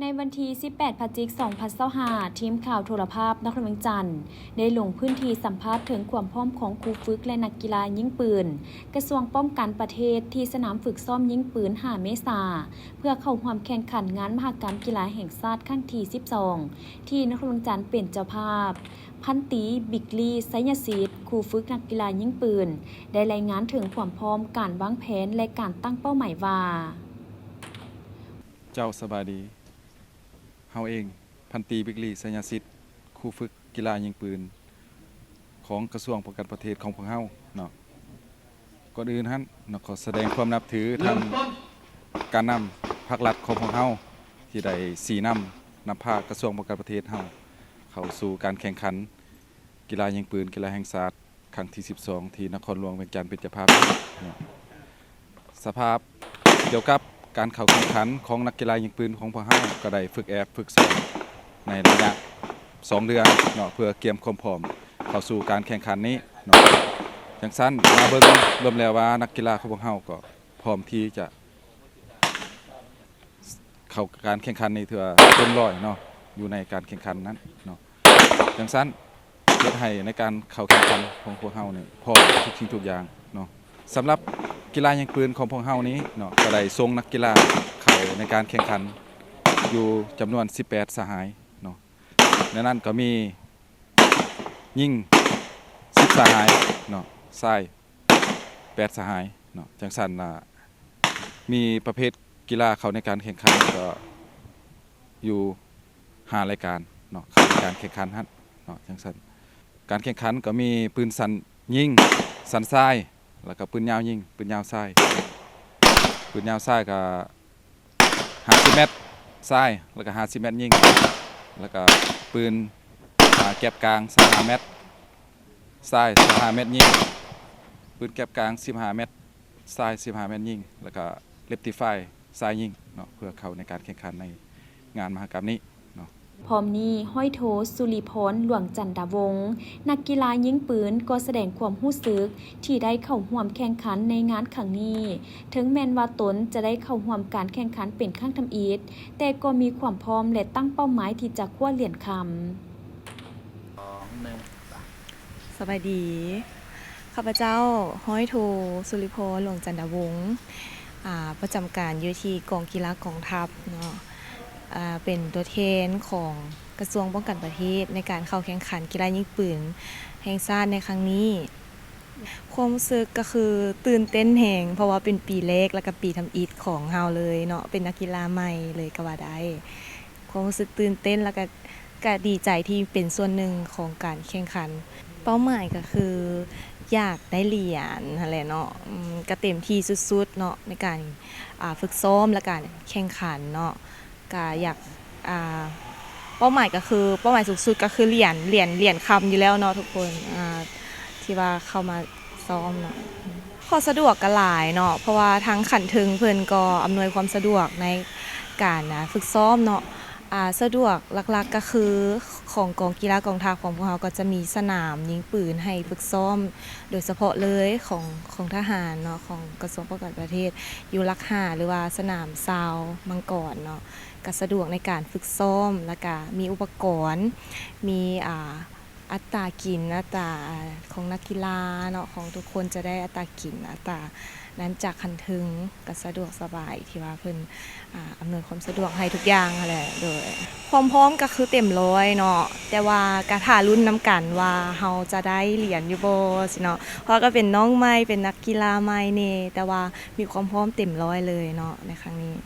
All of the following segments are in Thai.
ในวันที่ 18 พฤศจิกายน 2025 ทีมข่าวโทรภาพนครเวียงจันทร์ได้ลงพื้นที่สัมภาษณ์ถึงความพร้อมของครูฝึกและนักกีฬายิงปืนกระทรวงป้องกันประเทศที่สนามฝึกซ้อมยิงปืน5 เมษายนเพื่อเข้าร่วมแข่งขันงานมหกรรมกีฬาแห่งชาติครั้งที่ 12 ที่นครเวียงจันทร์เป็นเจ้าภาพ พันตรีบิกลีไสยศิษฐ์ครูฝึกนักกีฬายิงปืนได้รายงานถึงความพร้อมการวางแผนและการตั้งเป้าหมายว่าเจ้าสบายดีเฮาเองพันตรีบิกลีสัญญาสิทธิ์ครูฝึกกีฬายิงปืนของกระทรวงป้องกันประเทศของพวกเฮาเนาะก่อนอื่นเนาะขอแสดงความนับถือทางการนำภาครัฐของพวกเฮาที่ได้สีนำพากระทรวงป้องกันประเทศเฮาเข้าสู่การแข่งขันกีฬายิงปืนกีฬาแห่งชาติครั้งที่ 12 ที่นครหลวงเวียงจันทร์เป็นเจ้าภาพเนาะสภาพเกี่ยวกับการเข้าแข่งขันของนักกีฬายิงปืนของพวกเฮาก็ได้ฝึกซ้อมในระยะ2 เดือนเนาะเพื่อเตรียมความพร้อมเข้าสู่การแข่งขันนี้เนาะจังซั่นมาเบิ่งรวมแล้วว่านักกีฬาของพวกเฮาก็พร้อมที่จะเข้าการแข่งขันนี้เถื่อเต็มร้อยเนาะอยู่ในการแข่งขันนั้นเนาะจังซั่นเฮ็ดให้ในการเข้าแข่งขันของพวกเฮานี่พร้อมทุกสิ่งทุกอย่างเนาะสำหรับกีฬายิงปืนของพวกเฮานี้เนาะก็ได้ส่งนักกีฬาเข้าในการแข่งขันอยู่จำนวน18 สหายเนาะในนั้นก็มียิง10 สหายเนาะชาย8 สหายเนาะจังซั่นมีประเภทกีฬาเข้าในการแข่งขันก็อยู่5 รายการเนาะเข้าในการแข่งขันเนาะจังซั่นการแข่งขันก็มีปืนสั้นยิงสั้นทรายแล้วก็ปืนยาวยิงปืนยาวทรายปืนยาวทรายก็50 เมตรทรายแล้วก็50 เมตรยิงแล้วก็ปืนแก็บกลาง15 เมตรทราย15 เมตรยิงปืนแก็บกลาง15 เมตรทราย15 เมตรยิงแล้วก็เลปติฟายทรายยิงเนาะเพื่อเข้าในการแข่งขันในงานมหกรรมนี้พร้อมนี้ห้อยโถสุริพรหลวงจันดาวงศ์นักกีฬายิงปืนก็แสดงความรู้สึกที่ได้เข้าร่วมแข่งขันในงานครั้งนี้ถึงแม้ว่าตนจะได้เข้าร่วมการแข่งขันเป็นครั้งทำอิฐแต่ก็มีความพร้อมและตั้งเป้าหมายที่จะคว้าเหรียญคสบายดีข้าพเจ้าห้อยโทสุริพรหลวงจันดาวงศ์ประจำการอยู่ที่กองกีฬากองทัพเนาะเป็นตัวแทนของกระทรวงป้องกันประเทศในการเข้าแข่งขันกีฬายิงปืนแห่งชาติในครั้งนี้ความรู้สึกก็คือตื่นเต้นแหงเพราะว่าเป็นปีแรกและก็ปีทำอิฐของเฮาเลยเนาะเป็นนักกีฬาใหม่เลยก็ว่าได้ความรู้สึกตื่นเต้นแล้วก็ดีใจที่เป็นส่วนหนึ่งของการแข่งขันเป้าหมายก็คืออยากได้เหรียญอะไรเนาะก็เต็มที่สุดๆเนาะในการฝึกซ้อมและการแข่งขันเนาะก็อยากเป้าหมายก็คือเป้าหมายสูงสุดก็คือเหรียญคำอยู่แล้วเนาะทุกคนที่ว่าเข้ามาซ้อมเนาะข้อสะดวกก็หลายเนาะเพราะว่าทั้งขันถึงเพิ่นก็อำนวยความสะดวกในการฝึกซ้อมเนาะสะดวกหลักๆก็คือของกองกีฬากองทัพของพวกเราก็จะมีสนามยิงปืนให้ฝึกซ้อมโดยเฉพาะเลยของทหารเนาะของกระทรวงป้องกันประเทศอยู่ลักหาหรือว่าสนามซาวมังกรเนาะก็สะดวกในการฝึกซ้อมแล้วก็มีอุปกรณ์มีอัตรากินอัตราของนักกีฬาเนาะของทุกคนจะได้อัตรากินอัตรานั้นจากคันถึงก็สะดวกสบายที่ว่าเพิ่นอำนวยความสะดวกให้ทุกอย่างแหละโดยความพร้อมก็คือเต็มร้อยเนาะแต่ว่ากะท่ารุ่นน้ำกันว่าเฮาจะได้เหรียญอยู่บ่สิเนาะเพราะก็เป็นน้องใหม่เป็นนักกีฬาใหม่นี่แต่ว่ามีความพร้อมเต็มร้อยเลยเนาะในครั้งนี้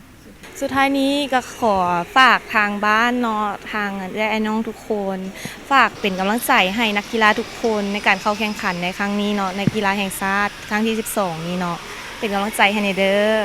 สุดท้ายนี้ก็ขอฝากทางบ้านเนาะทางไอ้น้องทุกคนฝากเป็นกำลังใจให้นักกีฬาทุกคนในการเข้าแข่งขันในครั้งนี้เนาะในกีฬาแห่งชาติครั้งที่ 12 นี้เนาะเป็นกำลังใจให้เด้อ